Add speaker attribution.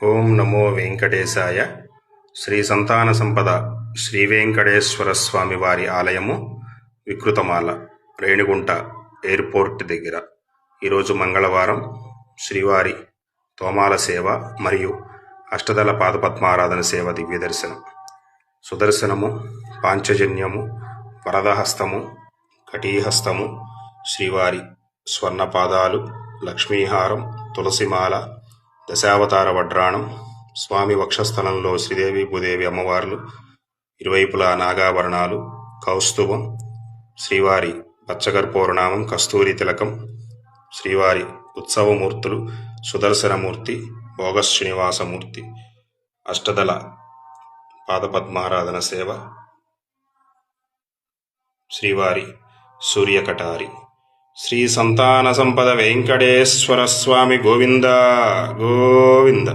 Speaker 1: ఓం నమో వెంకటేశాయ. శ్రీ సంతాన సంపద శ్రీ వెంకటేశ్వర స్వామి వారి ఆలయము వికృతమాల, రేణిగుంట ఎయిర్పోర్ట్ దగ్గర. ఈరోజు మంగళవారం శ్రీవారి తోమాల సేవ మరియు అష్టదళ పాదపద్మారాధన సేవ దివ్య దర్శనం. సుదర్శనము, పాంచజన్యము, వరదహస్తము, కటీహస్తము, శ్రీవారి స్వర్ణపాదాలు, లక్ష్మీహారం, తులసిమాల, దశావతార వడ్రాణం, స్వామి వక్షస్థలంలో శ్రీదేవి భూదేవి అమ్మవార్లు, ఇరువైపులా నాగాభరణాలు, కౌస్తుభం, శ్రీవారి పచ్చకర్పూరనామం, కస్తూరి తిలకం, శ్రీవారి ఉత్సవమూర్తులు, సుదర్శనమూర్తి, భోగ శ్రీనివాసమూర్తి, అష్టదళ పాదపద్మారాధన సేవ, శ్రీవారి సూర్యకటారి. శ్రీ సంతాన సంపద వెంకటేశ్వర స్వామి గోవింద గోవింద.